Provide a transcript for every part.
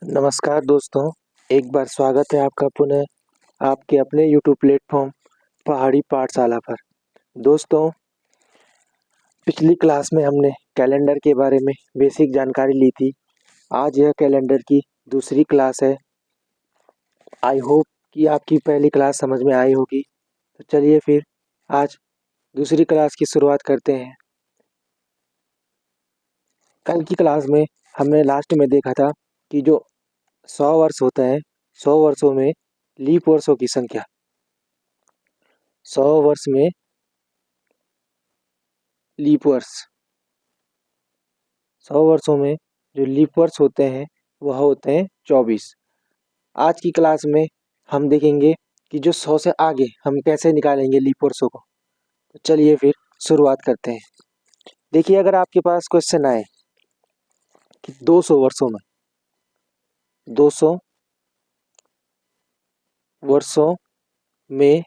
नमस्कार दोस्तों। एक बार स्वागत है आपका पुनः आपके अपने यूट्यूब प्लेटफॉर्म पहाड़ी पाठशाला पर। दोस्तों, पिछली क्लास में हमने कैलेंडर के बारे में बेसिक जानकारी ली थी। आज यह कैलेंडर की दूसरी क्लास है। आई होप कि आपकी पहली क्लास समझ में आई होगी। तो चलिए फिर आज दूसरी क्लास की शुरुआत करते हैं। कल की क्लास में हमने लास्ट में देखा था कि जो 100 वर्ष होते हैं, 100 वर्षों में लीप वर्षों की संख्या, 100 वर्ष में लीप वर्ष, 100 वर्षों में जो लीप वर्ष होते हैं वह होते हैं 24। आज की क्लास में हम देखेंगे कि जो 100 से आगे हम कैसे निकालेंगे लीप वर्षों को। तो चलिए फिर शुरुआत करते हैं। देखिए, अगर आपके पास क्वेश्चन आए कि 200 वर्षों में 200 वर्षों में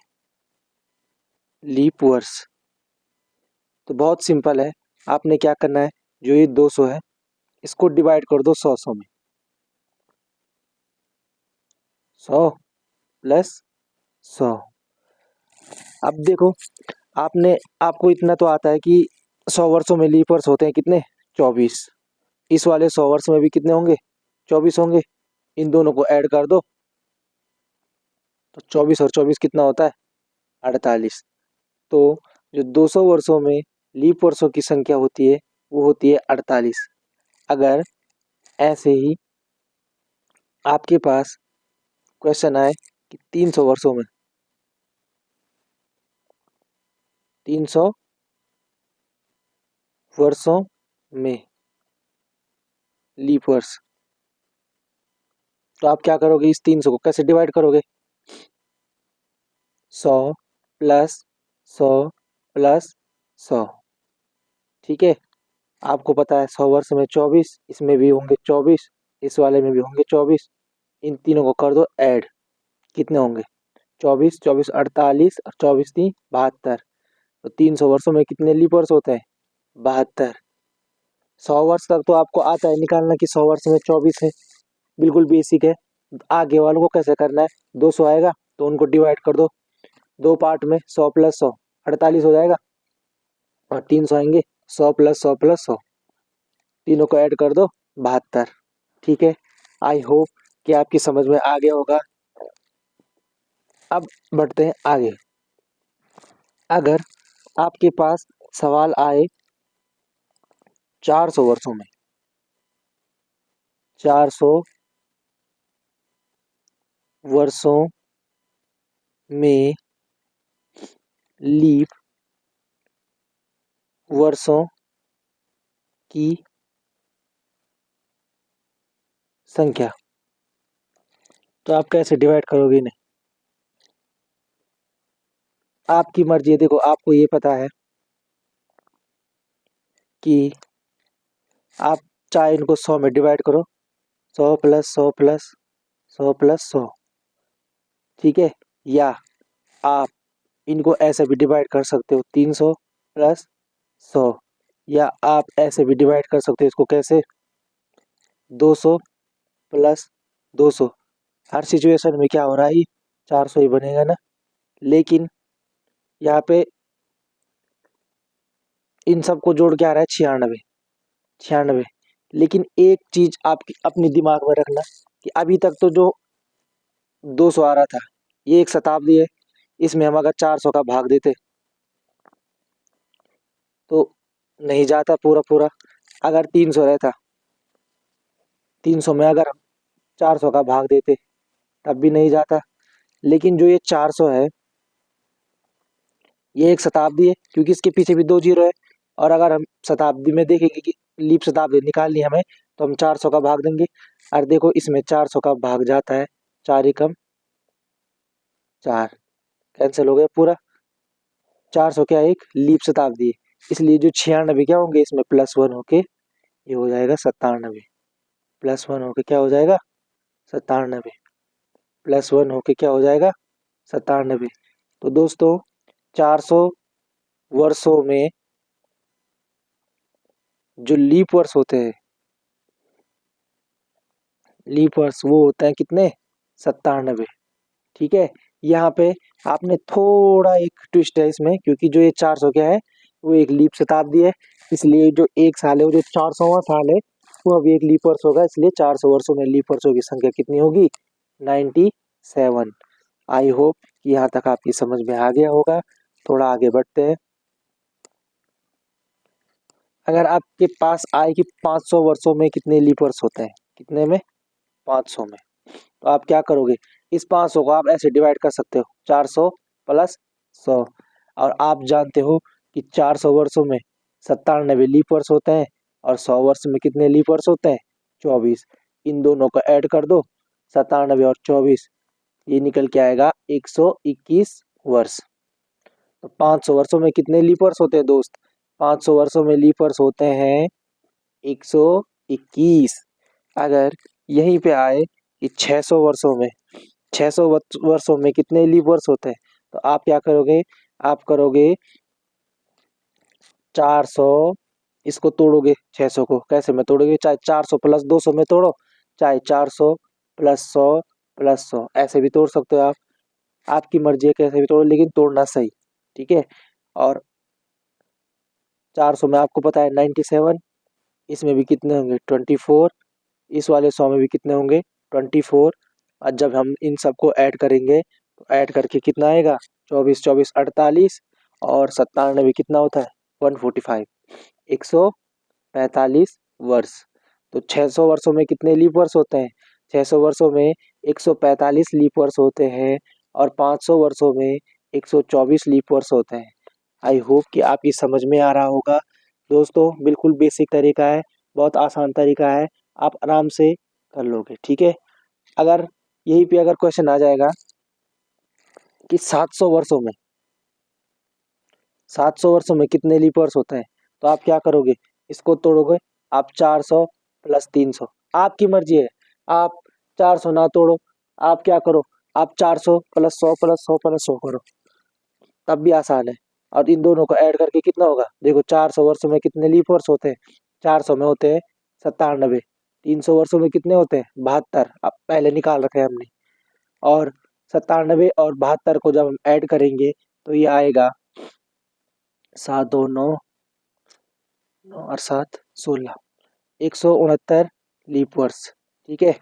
लीप वर्ष, तो बहुत सिंपल है। आपने क्या करना है, जो ये 200 है इसको डिवाइड कर दो 100 में। 100 प्लस 100। अब देखो, आपको इतना तो आता है कि 100 वर्षों में लीप वर्ष होते हैं कितने, 24। इस वाले 100 वर्ष में भी कितने होंगे, 24 होंगे। इन दोनों को ऐड कर दो तो 24 और 24 कितना होता है, 48। तो जो 200 वर्षों में लीप वर्षों की संख्या होती है वो होती है 48। अगर ऐसे ही आपके पास क्वेश्चन आए कि 300 वर्षों में, 300 वर्षों में लीप वर्ष, तो आप क्या करोगे, इस 300 को कैसे डिवाइड करोगे, 100 प्लस 100 प्लस 100। ठीक है, आपको पता है 100 वर्ष में 24, इसमें भी होंगे 24, इस वाले में भी होंगे 24। इन तीनों को कर दो ऐड, कितने होंगे, 24 24 48 और 24 3 72। तो 300 वर्षों में कितने लीप वर्ष होते हैं, 72। 100 वर्ष तक तो आपको आता है निकालना कि 100 वर्ष में 24 है, बिल्कुल बेसिक है। आगे वालों को कैसे करना है, 200 आएगा तो उनको डिवाइड कर दो दो पार्ट में, 100 प्लस 100 48 हो जाएगा, और 300 आएंगे, 100 प्लस 100 प्लस 100, तीनों को ऐड कर दो 72। ठीक है, आई होप कि आपकी समझ में आ गया होगा। अब बढ़ते हैं आगे। अगर आपके पास सवाल आए 400 वर्षों में, 400 वर्षों में लीप वर्षों की संख्या, तो आप कैसे डिवाइड करोगे इन्हें, आपकी मर्जी है। देखो, आपको ये पता है कि आप चाहे इनको 100 में डिवाइड करो, 100 प्लस 100 प्लस 100 प्लस 100। ठीक है, या आप इनको ऐसे भी डिवाइड कर सकते हो, 300 प्लस 100, या आप ऐसे भी डिवाइड कर सकते हो इसको, कैसे, 200 प्लस 200। हर सिचुएशन में क्या हो रहा है, 400 ही बनेगा ना। लेकिन यहाँ पे इन सबको जोड़ के आ रहा है 96, 96। लेकिन एक चीज आपकी अपनी दिमाग में रखना कि अभी तक तो जो 200 आ रहा था ये एक शताब्दी है, इसमें हम अगर 400 का भाग देते तो नहीं जाता पूरा पूरा। अगर 300 रहता, 300 में अगर हम 400 का भाग देते तब भी नहीं जाता। लेकिन जो ये 400 है ये एक शताब्दी है, क्योंकि इसके पीछे भी 2 जीरो है। और अगर हम शताब्दी में देखेंगे कि लीप शताब्दी निकालनी है हमें, तो हम 400 का भाग देंगे। और देखो, इसमें 400 का भाग जाता है, 4 एकम 4, कैंसिल हो गया पूरा। 400 क्या है, एक लीप शताब्दी है, इसलिए जो 96 क्या होंगे, इसमें +1 होके ये हो जाएगा 97। +1 होके क्या हो जाएगा, 97। +1 होके क्या हो जाएगा, 97। तो दोस्तों, 400 वर्षों में जो लीप वर्ष होते हैं लीप वर्ष वो होते हैं कितने, 97। ठीक है, यहाँ पे आपने थोड़ा एक ट्विस्ट है इसमें, क्योंकि जो ये 400 क्या है, वो एक लीप शताब्दी है, इसलिए जो एक साल है वो जो 400वां साल है वो अभी एक लीप वर्ष होगा, इसलिए 400 वर्षों में लीप वर्षों की संख्या कितनी होगी, 97। आई होप यहाँ तक आपकी समझ में आ गया होगा। थोड़ा आगे बढ़ते हैं। अगर आपके पास आए कि 500 वर्षों में कितने लीप वर्ष होते हैं, कितने में, 500 में, तो आप क्या करोगे, इस 500 को आप ऐसे डिवाइड कर सकते हो, 400 प्लस 100। और आप जानते हो कि 400 वर्षों में 97 लीप वर्ष होते हैं, और 100 वर्ष में कितने लीप वर्ष होते हैं, 24। इन दोनों को ऐड कर दो, 97 और 24, ये निकल के आएगा 121 वर्ष। तो 500 वर्षों में कितने लीप वर्ष होते हैं दोस्त, 500 वर्षों में लीप वर्ष होते हैं 121। अगर यहीं पे आए कि 600 वर्षों में, 600 वर्षों में कितने लीप वर्ष होते हैं, तो आप क्या करोगे, आप करोगे 400, इसको तोड़ोगे 600 को, कैसे में तोड़ोगे, चाहे 400 प्लस 200 में तोड़ो, चाहे 400 प्लस 100 प्लस 100 ऐसे भी तोड़ सकते हो आप, आपकी मर्जी है कैसे भी तोड़ो, लेकिन तोड़ना सही। ठीक है, और 400 में आपको पता है 97, इसमें भी कितने होंगे, 24, इस वाले 100 में भी कितने होंगे, 24। और जब हम इन सबको ऐड करेंगे तो ऐड करके कितना आएगा, 24 24 48, और 97 कितना होता है, 145, 145 वर्ष। तो 600 वर्षों में कितने लीप वर्ष होते हैं, 600 वर्षों में 145 लीप वर्ष होते हैं, और 500 वर्षों में 124 लीप वर्ष होते हैं। आई होप कि आपकी समझ में आ रहा होगा दोस्तों, बिल्कुल बेसिक तरीका है, बहुत आसान तरीका है, आप आराम से कर लोगे। ठीक है, अगर यहीं पे अगर क्वेश्चन आ जाएगा कि 700 वर्षों में, 700 वर्षों में कितने लीप वर्ष होते हैं, तो आप क्या करोगे, इसको तोड़ोगे, आप 400 प्लस 300, आपकी मर्जी है, आप 400 ना तोड़ो, आप क्या करो, आप 400 प्लस 100 प्लस 100 प्लस 100 करो, तब भी आसान है। और इन दोनों को ऐड करके कितना होगा, देखो 400 वर्षों में कितने लीप वर्ष होते हैं, 400 में होते हैं 97, 300 वर्षों में कितने होते हैं, 72, अब पहले निकाल रखे हैं हमने, और 97 और 72 को जब हम ऐड करेंगे तो ये आएगा 7 2 9, 9 और 7 16, 169 लीप वर्ष। ठीक है,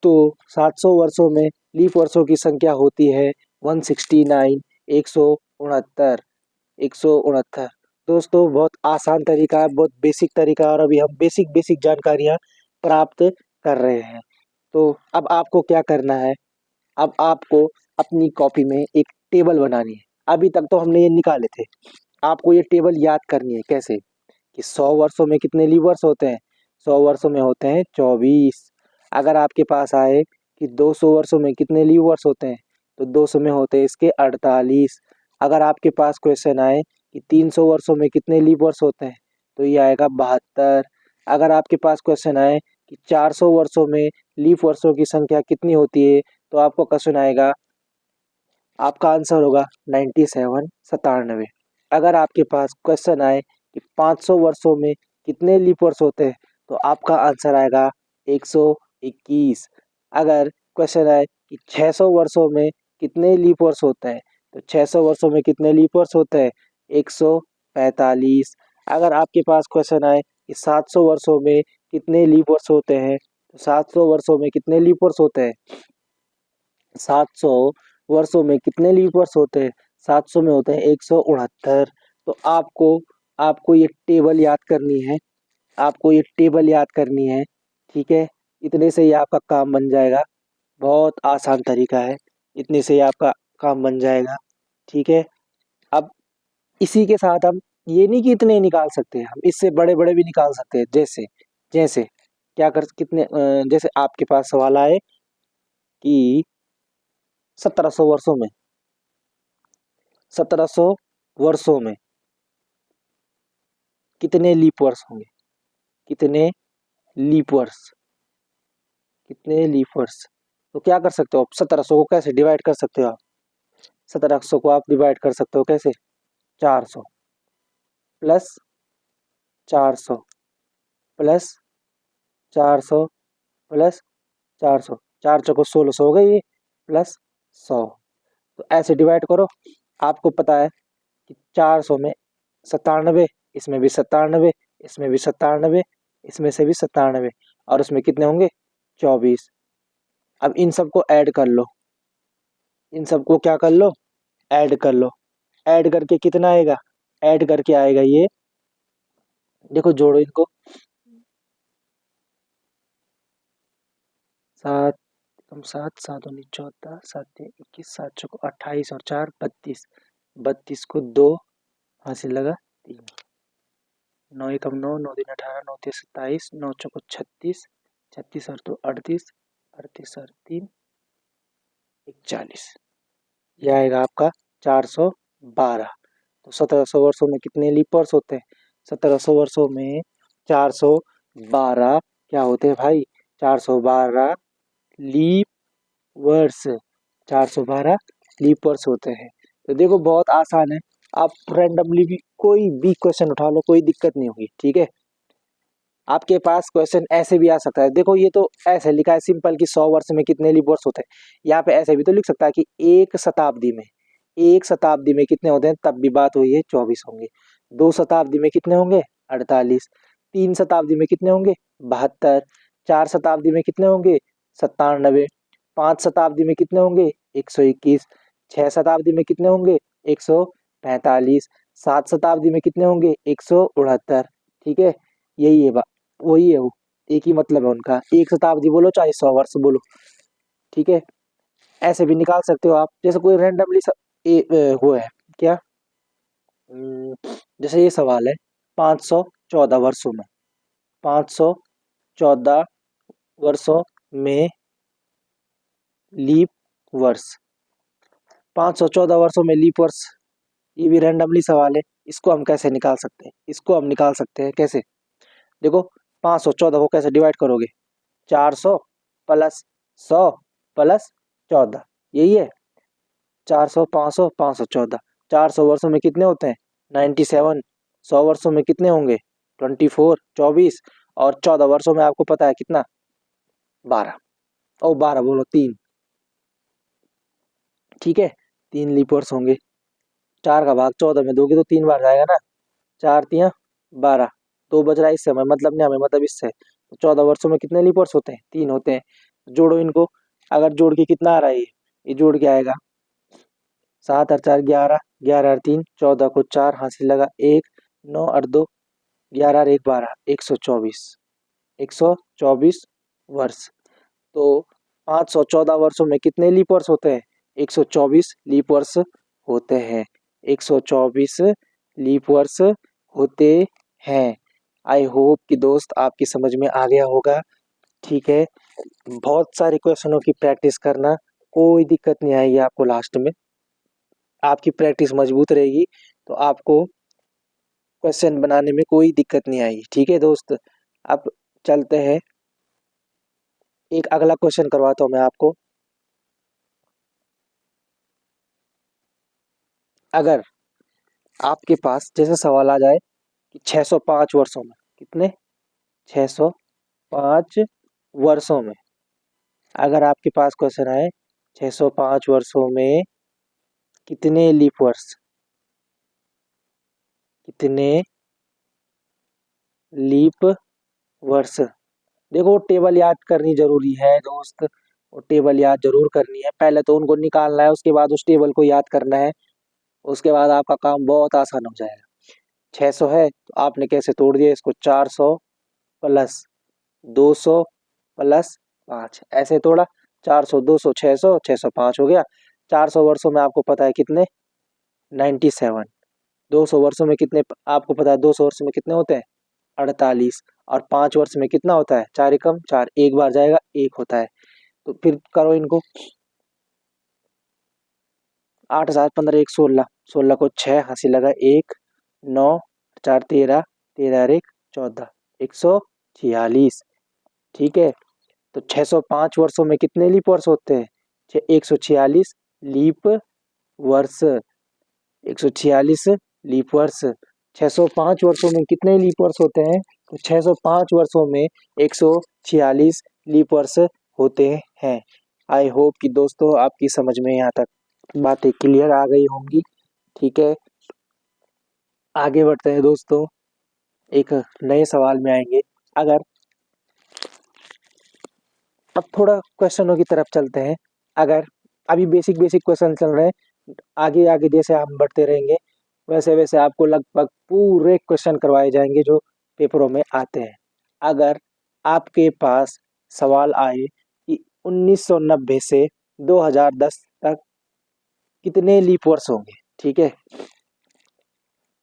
तो 700 वर्षों में लीप वर्षों की संख्या होती है 169, 169, 169। दोस्तों बहुत आसान तरीका है, बहुत बेसिक तरीका है, और अभी हम बेसिक बेसिक जानकारियाँ प्राप्त कर रहे हैं। तो अब आपको क्या करना है, अब आपको अपनी कॉपी में एक टेबल बनानी है। अभी तक तो हमने ये निकाले थे, आपको ये टेबल याद करनी है, कैसे कि 100 वर्षों में कितने लीवर्स होते हैं, 100 वर्षों में होते हैं 24। अगर आपके पास आए कि 200 वर्षों में कितने लीवर्स होते हैं, तो 200 में होते हैं इसके 48। अगर आपके पास क्वेश्चन आए कि 300 वर्षों में कितने लीवर्स होते हैं, तो ये आएगा 72। अगर आपके पास क्वेश्चन आए कि 400 वर्षों में लीफ वर्षों की संख्या कितनी होती है, तो आपको क्वेश्चन आएगा, आपका आंसर होगा 97, 97। अगर आपके पास क्वेश्चन आए कि 500 वर्षों में कितने लीप वर्ष होते हैं, तो आपका आंसर आएगा 121। अगर क्वेश्चन आए कि 600 वर्षों में कितने लीप वर्ष होते हैं, तो 600 वर्षों में कितने लीप वर्ष होते हैं, 145। अगर आपके पास क्वेश्चन आए कि 700 वर्षों में कितने लीप वर्ष होते हैं, तो 700 वर्षों में कितने लीप वर्ष होते हैं, 700 वर्षों में कितने लीप वर्ष होते हैं, 700 में होते हैं 169। तो आपको आपको ये टेबल याद करनी है, आपको ये टेबल याद करनी है। ठीक है, इतने से ही आपका काम बन जाएगा, बहुत आसान तरीका है, इतने से ही आपका काम बन जाएगा। ठीक है, अब इसी के साथ हम ये नहीं कि इतने निकाल सकते हैं, हम इससे बड़े बड़े भी निकाल सकते हैं, जैसे जैसे क्या कर कितने जैसे आपके पास सवाल आए कि 1700 वर्षों में, 1700 वर्षों में कितने लीप वर्ष होंगे, कितने लीप वर्ष, कितने लीप वर्ष, तो क्या कर सकते हो आप, 1700 को कैसे डिवाइड कर सकते हो आप, 1700 को आप डिवाइड कर सकते हो कैसे, 400 प्लस 400 प्लस 400 प्लस 400, 4 चौको 1600 हो गई, प्लस 100। तो ऐसे डिवाइड करो। आपको पता है कि 400 में 97, इसमें भी 97, इसमें भी 97, इसमें से भी 97, और उसमें कितने होंगे 24। अब इन सबको ऐड कर लो, इन सबको क्या कर लो, ऐड कर लो। ऐड करके कितना आएगा, ऐड करके आएगा ये, देखो जोड़ो इनको, 7 कम 7, 7 19 14, 7 3 21, 7 चौको 28 और 4 32, 32 को 2 हासिल लगा 3, 9 एकम 9, 9 दिन 18, 9 3 27, 9 चौको 36, 36 और 2 38, 38 और 3 41, यह आएगा आपका 412। तो 1700 वर्षों में कितने लीप वर्ष होते हैं, 1700 वर्षों में 412 क्या होते हैं भाई, 412 लीप वर्ष, 412 लीप वर्ष होते हैं। तो देखो बहुत आसान है, आप रैंडमली भी कोई भी क्वेश्चन उठा लो, कोई दिक्कत नहीं होगी, ठीक है। आपके पास क्वेश्चन ऐसे भी आ सकता है, देखो ये तो ऐसे लिखा है सिंपल कि 100 वर्ष में कितने लीप वर्ष होते हैं। यहाँ पे ऐसे भी तो लिख सकता है कि एक शताब्दी में कितने होते हैं, तब भी बात हुई है 24 होंगे। 2 शताब्दी में कितने होंगे 48, 3 शताब्दी में कितने होंगे 72, 4 शताब्दी में कितने होंगे 97, 5 शताब्दी में कितने होंगे 121, 6 शताब्दी में कितने होंगे 145, 7 शताब्दी में कितने होंगे 169, ठीक है। यही है वही है वो, एक ही मतलब है उनका, एक शताब्दी बोलो चाहे 100 वर्ष बोलो, ठीक है। ऐसे भी निकाल सकते हो आप, जैसे कोई रैंडमली वो है क्या, जैसे ये सवाल है 514 वर्षों में, 514 वर्षों में लीप वर्ष, 514 वर्षों में लीप वर्ष, ये भी रैंडमली सवाल है। इसको हम कैसे निकाल सकते हैं, इसको हम निकाल सकते हैं कैसे, देखो 514 को कैसे डिवाइड करोगे, 400 प्लस 100 प्लस 14, यही है 400 500 514, 400 वर्षों में कितने होते हैं 97, 100 वर्षों में कितने होंगे 24 24, और 14 वर्षों में आपको पता है कितना 12, और 12 बोलो 3, ठीक है। 3 लीप वर्ष होंगे, 4 का भाग 14 में दोगे तो 3 बार जाएगा ना, 4 तिया 12, 2 बज रहा है इससे हमें मतलब नहीं, हमें मतलब इससे। तो 14 वर्षों में कितने लीप वर्ष होते हैं 3 होते हैं, जोड़ो इनको। अगर जोड़ के कितना आ रहा है ये जोड़ के आएगा 7 और 4 11, 11 और 3 14 को 4 हासिल लगा 1, 9 और 2 11 और 1 12, 124, 124 वर्ष। तो 514 वर्षों में कितने लीप वर्ष होते हैं 124 लीप वर्ष होते हैं, 124 लीप वर्ष होते हैं। आई होप कि दोस्त आपकी समझ में आ गया होगा, ठीक है। बहुत सारे क्वेश्चनों की प्रैक्टिस करना, कोई दिक्कत नहीं आएगी आपको, लास्ट में आपकी प्रैक्टिस मजबूत रहेगी तो आपको क्वेश्चन बनाने में कोई दिक्कत नहीं आएगी, ठीक है दोस्त। अब चलते हैं, एक अगला क्वेश्चन करवाता हूं मैं आपको। अगर आपके पास जैसे सवाल आ जाए कि 605 वर्षों में कितने, 605 वर्षों में, अगर आपके पास क्वेश्चन आए 605 वर्षों में कितने लीप वर्ष, कितने लीप वर्ष, देखो टेबल याद करनी जरूरी है दोस्त, वो टेबल याद जरूर करनी है, पहले तो उनको निकालना है, उसके बाद उस टेबल को याद करना है, उसके बाद आपका काम बहुत आसान हो जाएगा। 600 है तो आपने कैसे तोड़ दिया इसको, 400 प्लस 200 प्लस 5, ऐसे तोड़ा, 400 200 600 605 हो गया। 400 वर्षों में आपको पता है कितने 97, 200 वर्षों में कितने आपको पता है, 200 वर्षों में कितने होते हैं 48, और 5 वर्ष में कितना होता है 4 एकम 4, एक बार जाएगा 1 होता है। तो फिर करो इनको, 8 7 15 1 16, 16 को 6 हासिल लगा 1, 9 4 13, 13 और 1 14, 146, ठीक है। तो 605 वर्षों में कितने लीप वर्ष होते हैं 146 लीप वर्ष, 146 लीप वर्ष। 605 वर्षों में कितने लीप वर्ष होते हैं, तो 605 वर्षों में 146 लीप वर्ष होते हैं। आई होप कि दोस्तों आपकी समझ में यहाँ तक बातें क्लियर आ गई होंगी। ठीक है, आगे बढ़ते हैं दोस्तों, एक नए सवाल में आएंगे। अगर अब थोड़ा क्वेश्चनों की तरफ चलते हैं। अगर अभी बेसिक बेसिक क्वेश्चन चल रहे हैं, आगे आगे जैसे हम बढ़ते रहेंगे वैसे वैसे आपको लगभग पूरे क्वेश्चन करवाए जाएंगे जो पेपरों में आते हैं। अगर आपके पास सवाल आए कि 1990 से 2010 तक कितने लीप वर्ष होंगे, ठीक है,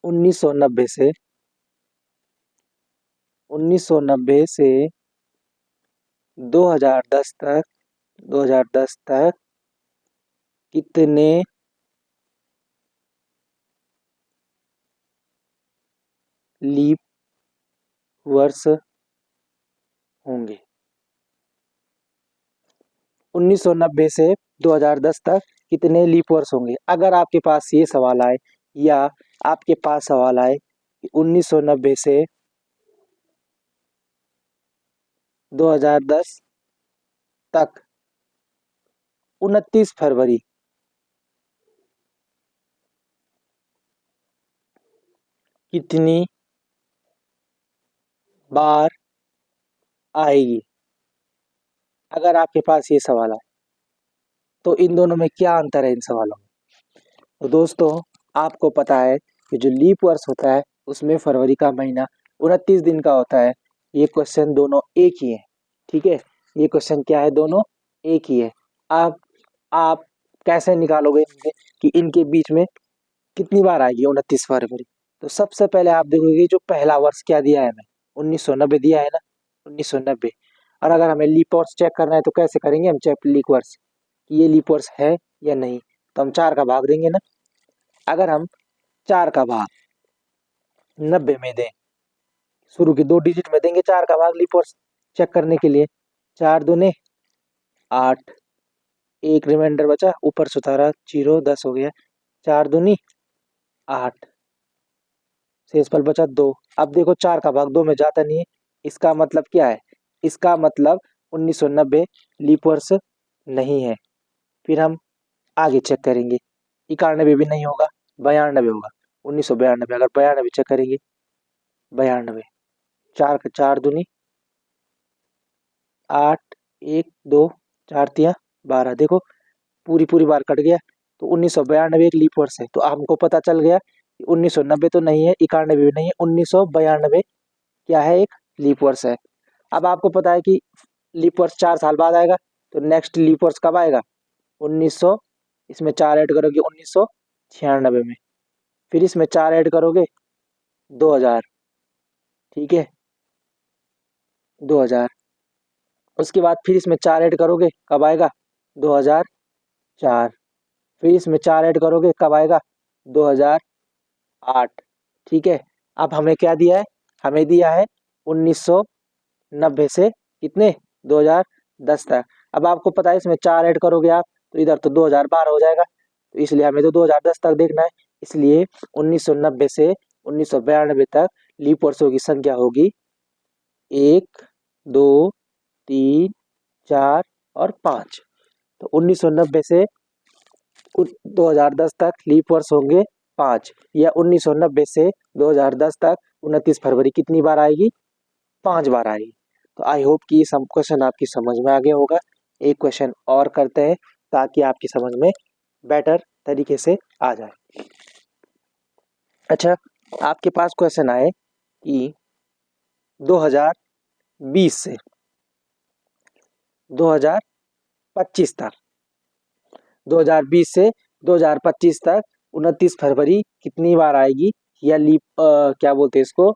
1990 से 2010 तक 2010 तक कितने लीप वर्ष होंगे। 1990 से 2010 तक कितने लीप वर्ष होंगे। अगर आपके पास ये सवाल आए या आपके पास सवाल आए कि 1990 से 2010 तक 29 फरवरी कितनी बार आएगी। अगर आपके पास ये सवाल आए तो इन दोनों में क्या अंतर है इन सवालों में। तो दोस्तों आपको पता है कि जो लीप वर्ष होता है उसमें फरवरी का महीना 29 दिन का होता है। ये क्वेश्चन दोनों एक ही है, ठीक है, ये क्वेश्चन क्या है, दोनों एक ही है। आप कैसे निकालोगे कि इनके बीच में कितनी बार आएगी 29 फरवरी। तो सबसे पहले आप देखोगे जो पहला वर्ष क्या दिया है, हमें 1990 दिया है ना, 1990। और अगर हमें लीप वर्ष चेक करना है तो कैसे करेंगे हम चेक लीप वर्ष, कि ये लीप वर्ष है या नहीं। तो हम 4 का भाग देंगे ना। अगर हम 4 का भाग 90 में दें, शुरू के 2 डिजिट में देंगे 4 का भाग लीप वर्ष चेक करने के लिए। 4 दूने 8, एक रिमाइंडर बचा, ऊपर से उतारा 0, 10 हो गया। 4 दूनी 8, शेषफल बचा 2। अब देखो 4 का भाग 2 में जाता नहीं है, इसका मतलब क्या है, इसका मतलब 1990 लीप वर्ष नहीं है। फिर हम आगे चेक करेंगे, 91 भी नहीं होगा, 92 होगा, 1992। अगर 92 चेक करेंगे, 92, 4 का 4 दूनी 8, 1, 2, 4 तिया 12। देखो पूरी पूरी बार कट गया। तो 1992 एक लीप वर्ष है। तो हमको पता चल गया कि 1990 तो नहीं है, 91 भी नहीं है, 1992 क्या है, एक लीप वर्ष है। अब आपको पता है कि लीप वर्ष 4 साल बाद आएगा, तो नेक्स्ट लीप वर्ष कब आएगा, 1900, इसमें 4 ऐड करोगे 1996 में, फिर इसमें 4 ऐड करोगे 2000, ठीक है, 2000। उसके बाद फिर इसमें 4 ऐड करोगे कब आएगा, 2004। फिर इसमें 4 ऐड करोगे कब आएगा, 2008, ठीक है। अब हमें क्या दिया है, हमें दिया है 1990 से कितने, 2010 तक। अब आपको पता है इसमें 4 ऐड करोगे आप तो इधर तो 2012 हो जाएगा, तो इसलिए हमें तो 2010 तक देखना है। इसलिए 1990 से 1992 तक लीप वर्षों की संख्या होगी 1, 2, 3, 4 और 5। तो 1990 से 2010 तक लीप वर्ष होंगे 5, या 1990 से 2010 तक 29 फरवरी कितनी बार आएगी, 5 बार आएगी। तो आई होप कि ये सब क्वेश्चन आपकी समझ में आ गया होगा। एक क्वेश्चन और करते हैं ताकि आपकी समझ में बेटर तरीके से आ जाए। अच्छा, आपके पास क्वेश्चन आए कि 2020 से 2025 तक, 2020 से 2025 तक 29 फरवरी कितनी बार आएगी, या लीप क्या बोलते हैं इसको,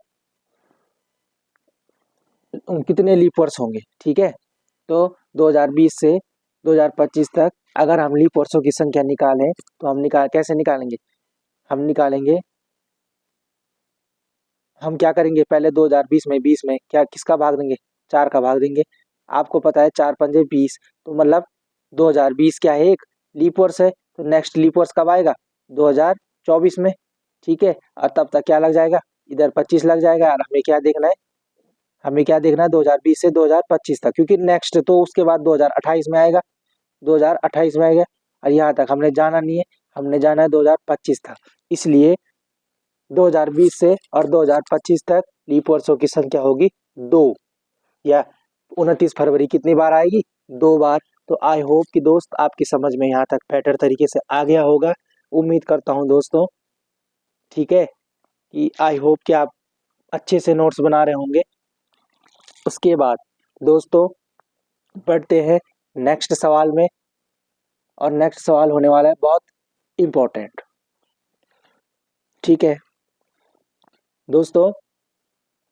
कितने लीप वर्ष होंगे, ठीक है। तो 2020 से 2025 तक अगर हम लीप वर्षों की संख्या निकालें तो हम कैसे निकालेंगे, हम क्या करेंगे, पहले 2020 में 20 में क्या किसका भाग देंगे, 4 का भाग देंगे। आपको पता है 4 पंजे 20, तो मतलब 2020 क्या है, एक लीप वर्ष है। तो नेक्स्ट लीप वर्ष कब आएगा, 2024 में, ठीक है। और तब तक क्या लग जाएगा, इधर 25 लग जाएगा। और हमें क्या देखना है, हमें क्या देखना है 2020 से 2025 तक, क्योंकि नेक्स्ट तो उसके बाद 2028 में आएगा, 2028 में आएगा, और यहाँ तक हमने जाना नहीं है, हमने जाना है 2025 तक। इसलिए 2020 से और 2025 तक लीप वर्षों की संख्या होगी 2, या 29 फरवरी कितनी बार आएगी? 2 बार। तो आई होप कि दोस्त आपकी समझ में यहाँ तक बेटर तरीके से आ गया होगा। उम्मीद करता हूँ दोस्तों, ठीक है, कि आई होप कि आप अच्छे से नोट्स बना रहे होंगे। उसके बाद दोस्तों बढ़ते हैं नेक्स्ट सवाल में, और नेक्स्ट सवाल होने वाला है बहुत इम्पोर्टेंट। ठीक है दोस्तों,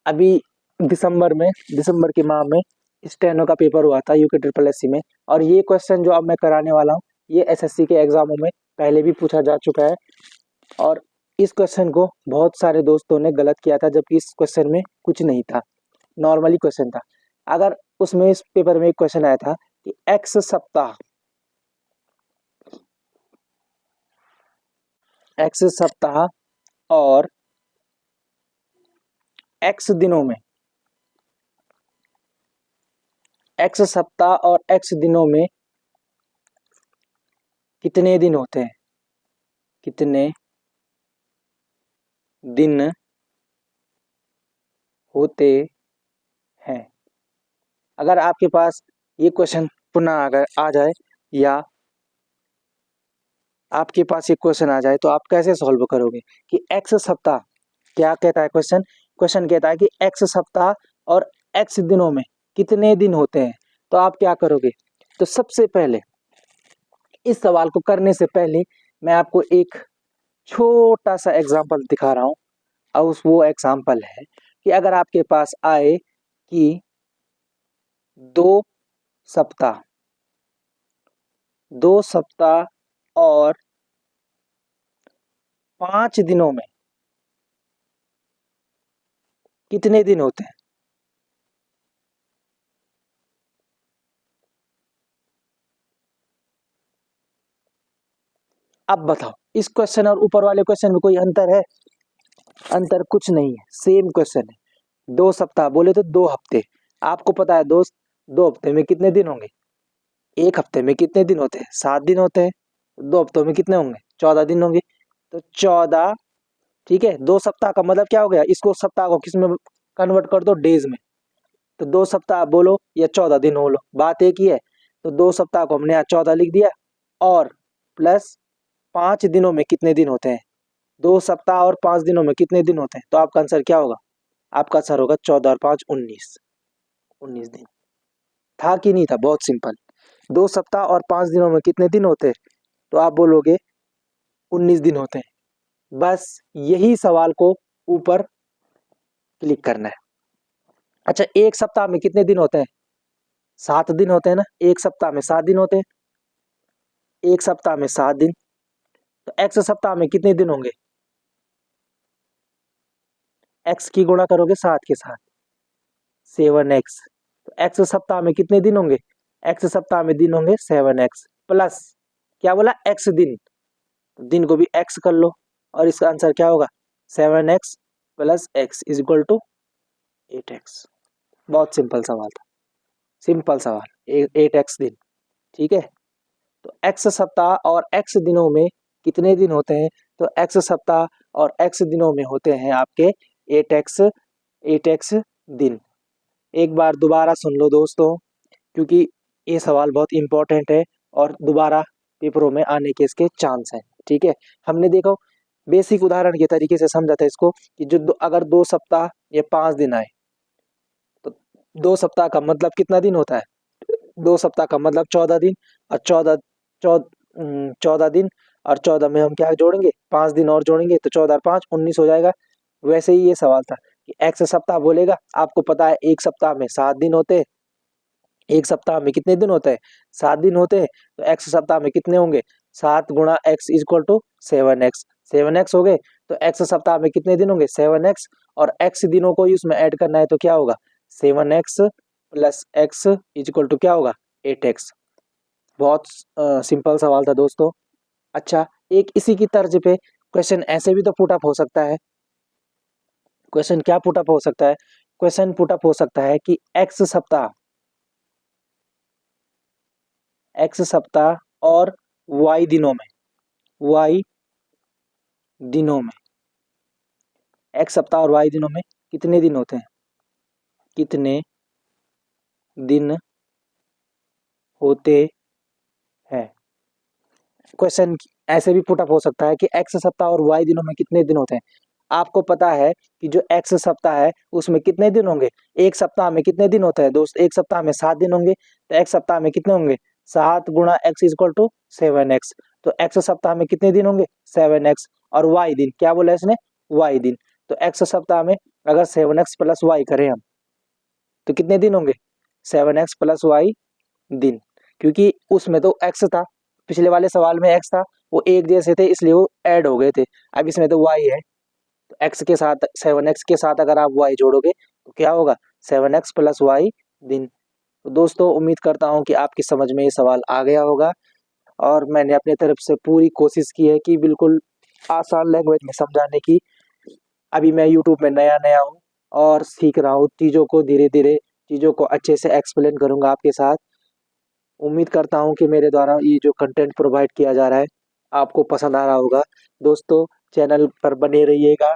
अभी दिसंबर के माह में स्टेनो का पेपर हुआ था यूके ट्रिपल एससी में, और ये क्वेश्चन जो अब मैं कराने वाला हूँ ये एसएससी के एग्जामों में पहले भी पूछा जा चुका है, और इस क्वेश्चन को बहुत सारे दोस्तों ने गलत किया था, जबकि इस क्वेश्चन में कुछ नहीं था, नॉर्मली क्वेश्चन था। अगर उसमें इस पेपर में एक क्वेश्चन आया था कि एक्स सप्ताह और एक्स दिनों में, एक्स सप्ताह और एक्स दिनों में कितने दिन होते हैं, कितने दिन होते हैं। अगर आपके पास ये क्वेश्चन पुनः अगर आ जाए, या आपके पास ये क्वेश्चन आ जाए, तो आप कैसे सॉल्व करोगे कि एक्स सप्ताह, क्या कहता है क्वेश्चन? क्वेश्चन कहता है कि एक्स सप्ताह और एक्स दिनों में कितने दिन होते हैं। तो आप क्या करोगे? तो सबसे पहले इस सवाल को करने से पहले मैं आपको एक छोटा सा एग्जाम्पल दिखा रहा हूं, और वो एग्जाम्पल है कि अगर आपके पास आए कि 2 सप्ताह, 2 सप्ताह और 5 दिनों में कितने दिन होते हैं। अब बताओ, इस क्वेश्चन और ऊपर वाले क्वेश्चन में कोई अंतर है? अंतर कुछ नहीं है, सेम क्वेश्चन है। 2 सप्ताह बोले तो 2 हफ्ते। आपको पता है दोस्त, 2 हफ्ते में कितने दिन होंगे? एक हफ्ते में कितने दिन होते हैं? 7 दिन होते हैं। 2 हफ्तों में कितने होंगे? 14 दिन होंगे। तो 14, ठीक है। 2 सप्ताह का मतलब क्या हो गया? इसको सप्ताह को किस में कन्वर्ट कर दो? डेज में। तो 2 सप्ताह बोलो या 14 दिन बोलो, बात एक ही है। तो 2 सप्ताह को हमने यहाँ 14 लिख दिया, और प्लस 5 दिनों में कितने दिन होते हैं? 2 सप्ताह और 5 दिनों में कितने दिन होते हैं? तो आपका आंसर क्या होगा? आपका आंसर होगा 14 और 5 19, 19 दिन। था कि नहीं था? बहुत सिंपल। 2 सप्ताह और 5 दिनों में कितने दिन होते हैं? तो आप बोलोगे 19 दिन होते हैं। बस यही सवाल को ऊपर क्लिक करना है। अच्छा, एक सप्ताह में कितने दिन होते हैं? 7 दिन होते हैं ना। एक सप्ताह में 7 दिन होते हैं, एक सप्ताह में 7 दिन। तो एक्स सप्ताह में कितने दिन होंगे? एक्स की गुणा करोगे 7 के साथ, 7x। तो एक्स सप्ताह में कितने दिन होंगे? एक्स सप्ताह में दिन होंगे 7x, प्लस क्या बोला? एक्स दिन, दिन को भी एक्स कर लो, और इसका आंसर क्या होगा? 7x plus x is equal to 8x। बहुत सिंपल सवाल था, सिंपल सवाल। 8x दिन, ठीक है। तो एक्स सप्ताह और एक्स दिनों में कितने दिन होते हैं? तो एक्स सप्ताह और एक्स दिनों में होते हैं आपके 8x दिन। एक बार दोबारा सुन लो दोस्तों, क्योंकि ये सवाल बहुत इंपॉर्टेंट है, और दोबारा पेपरों में आने के इसके चांस हैं। ठीक है, हमने देखो बेसिक उदाहरण के तरीके से समझा था इसको, कि जो अगर 2 सप्ताह या 5 दिन आए, तो 2 सप्ताह का मतलब कितना दिन होता है? 2 सप्ताह का मतलब 14 दिन, और 14 दिन, और 14 में हम क्या जोड़ेंगे? 5 दिन और जोड़ेंगे, तो 14 और 5 19 हो जाएगा। वैसे ही ये सवाल था कि एक्स सप्ताह बोलेगा, आपको पता है एक सप्ताह में 7 दिन होते हैं। एक सप्ताह में कितने दिन होते हैं? 7 दिन होते हैं। तो एक्स सप्ताह में कितने होंगे? 7 गुणा x is equal to 7x, 7x हो गए। तो एक्स सप्ताह में कितने दिन होंगे? 7x, और एक्स दिनों को ही उसमें ऐड करना है, तो क्या होगा? 7x plus x is equal to क्या होगा? 8x। बहुत सिंपल सवाल था दोस्तों। अच्छा, एक इसी की तर्ज पे क्वेश्चन ऐसे भी तो पुट अप हो सकता है। क्वेश्चन क्या पुट अप हो सकता है क्वेश्चन पुट अप हो सकता है कि x सप्ताह और y दिनों में x सप्ताह और y दिनों में कितने दिन होते हैं, कितने दिन होते हैं। क्वेश्चन ऐसे भी पुट अप हो सकता है कि x सप्ताह और y दिनों में कितने दिन होते हैं। आपको पता है कि जो x सप्ताह है उसमें कितने दिन होंगे, एक सप्ताह में कितने दिन होते हैं दोस्त, एक सप्ताह में 7 दिन होंगे। तो एक सप्ताह में कितने होंगे, 7 गुणा x इक्वल टू 7x। तो x सप्ताह में कितने दिन होंगे, 7x। और y दिन क्या बोला इसने, y दिन। तो x सप्ताह में अगर 7x प्लस y करें हम तो कितने दिन होंगे, 7x प्लस y दिन। क्योंकि उसमें तो x था, पिछले वाले सवाल में x था, वो एक जैसे थे इसलिए वो ऐड हो गए थे। अब इसमें तो y है, तो x के साथ 7x के साथ अगर आप y जोड़ोगे तो क्या होगा, 7x प्लस y दिन। तो दोस्तों उम्मीद करता हूँ कि आपकी समझ में ये सवाल आ गया होगा और मैंने अपने तरफ से पूरी कोशिश की है कि बिल्कुल आसान लैंग्वेज में समझाने की। अभी मैं यूट्यूब में नया नया हूँ और सीख रहा हूँ चीज़ों को, धीरे धीरे चीज़ों को अच्छे से एक्सप्लेन करूँगा आपके साथ। उम्मीद करता हूँ कि मेरे द्वारा ये जो कंटेंट प्रोवाइड किया जा रहा है आपको पसंद आ रहा होगा। दोस्तों चैनल पर बने रहिएगा,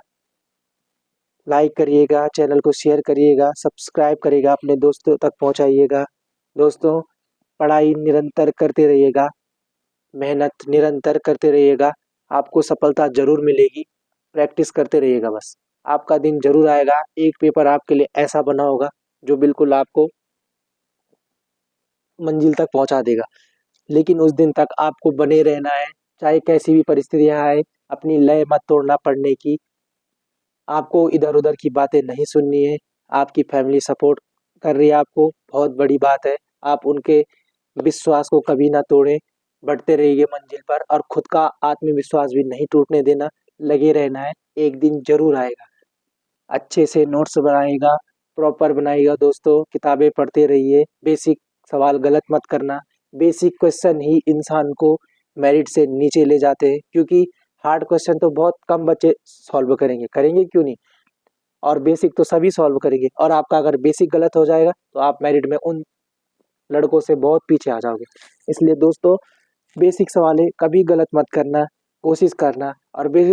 लाइक करिएगा, चैनल को शेयर करिएगा, सब्सक्राइब करिएगा, अपने दोस्तों तक पहुंचाइएगा। दोस्तों पढ़ाई निरंतर करते रहिएगा, मेहनत निरंतर करते रहिएगा, आपको सफलता जरूर मिलेगी। प्रैक्टिस करते रहिएगा, बस आपका दिन जरूर आएगा। एक पेपर आपके लिए ऐसा बना होगा जो बिल्कुल आपको मंजिल तक पहुंचा देगा। लेकिन उस दिन तक आपको बने रहना है, चाहे कैसी भी परिस्थितियां आए, अपनी लय मत तोड़ना पढ़ने की। आपको इधर उधर की बातें नहीं सुननी है। आपकी फैमिली सपोर्ट कर रही है आपको, बहुत बड़ी बात है। आप उनके विश्वास को कभी ना तोड़ें, बढ़ते रहिए मंजिल पर और खुद का आत्मविश्वास भी नहीं टूटने देना, लगे रहना है, एक दिन जरूर आएगा। अच्छे से नोट्स बनाइएगा, प्रॉपर बनाइएगा दोस्तों, किताबें पढ़ते रहिए, बेसिक सवाल गलत मत करना। बेसिक क्वेश्चन ही इंसान को मेरिट से नीचे ले जाते हैं, क्योंकि हार्ड क्वेश्चन तो बहुत कम बच्चे सॉल्व करेंगे क्यों नहीं, और बेसिक तो सभी सॉल्व करेंगे। और आपका अगर बेसिक गलत हो जाएगा तो आप मेरिट में उन लड़कों से बहुत पीछे आ जाओगे। इसलिए दोस्तों बेसिक सवाल कभी गलत मत करना, कोशिश करना और बेसिक